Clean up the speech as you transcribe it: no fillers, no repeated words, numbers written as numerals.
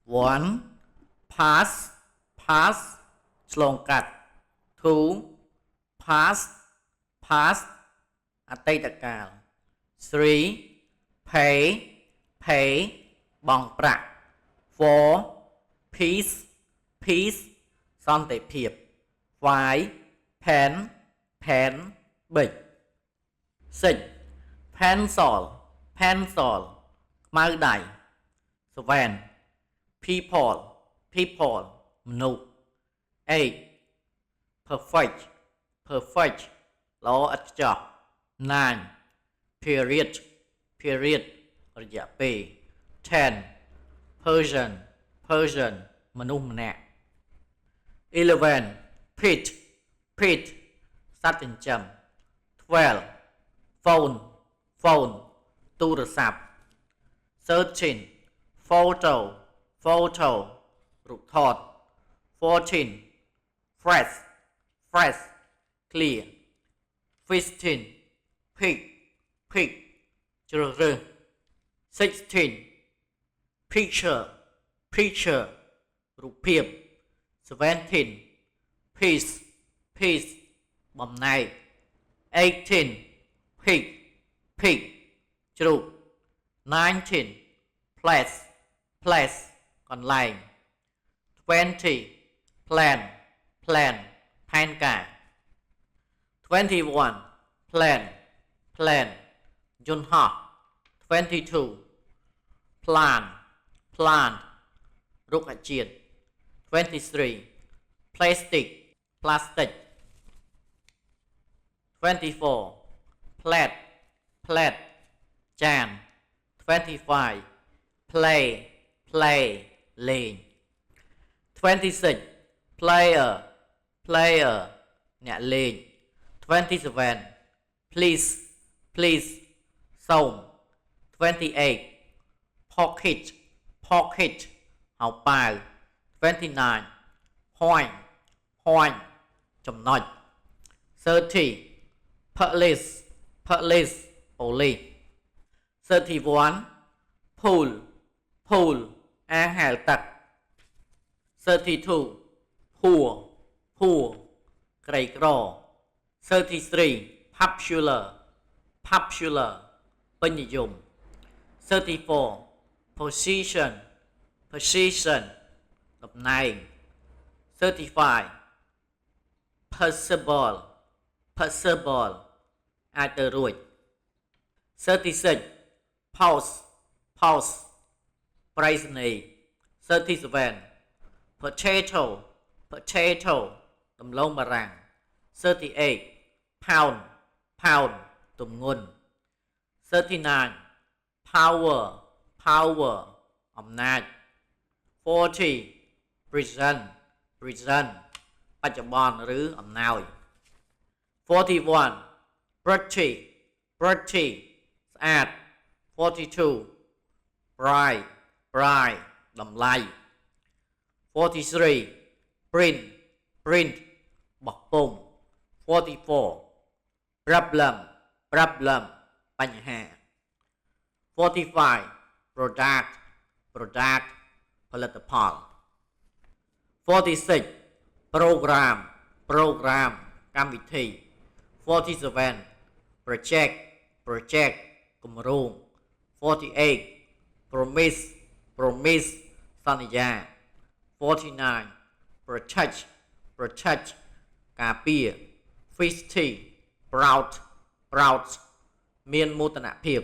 one pass pass ឆ្លងកាត់ two pass pass អតីតកាល three pay pay បង់ប្រាក់ four peace peace សន្តិភាព five pen pen ប៊ិច six pencil pencil ខ្មៅដៃ seven people people មនុស្ស eight perfect perfect ល្អឥតខ្ចោះ nine period period រយៈពេល ten Persian Persian មនុស្សម្នាក់ eleven pet pet សត្វចិញ្ចឹម twelve phone phone ទូរស័ព្ទ thirteen photo photo រូបថត fourteen fresh fresh clear 15 pick pick ជ្រើសរើស 16 picture picture រូបភាព 17 piece piece បំណែក 18 pig pig ជ្រូក 19 place place កន្លែង 20 plan plan ផែនការ 21 plan plan យន្តហោះ 22 plan plan រុក្ខជាតិ 23 plastic plastic 24 plate plate ចាន 25 play play លេង 26 player player អ្នកលេង 27 please please សូម 28 pocket pocket ហៅប៉ាវ 29 point point ចំណុច 30 police police ប៉ូលីស 31 pool pool អាងហែលទឹក 32 poor poor ក្រីក្រ 33 popular popular ពេញនិយម 34 position position តំណែង 35 possible possible អាចទៅរួច 36 pause pause ប្រៃសណីយ៍ 37 potato potato ដំឡូងបារាំង 38 pound pound ទម្ងន់ 39 power power អំណាច 40 present present បច្ចុប្បន្នឬអំណោយ 41 pretty pretty ស្អាត 42 bright bright តម្លៃ 43 print print បោះពុម្ព 44 problem problem បញ្ហា 45 product product ផលិតផល 46 program program កម្មវិធី 47 project project គម្រោង 48 promise promise សន្យា 49 protect protect ការពារ 50 proud proud មានមោទនភាព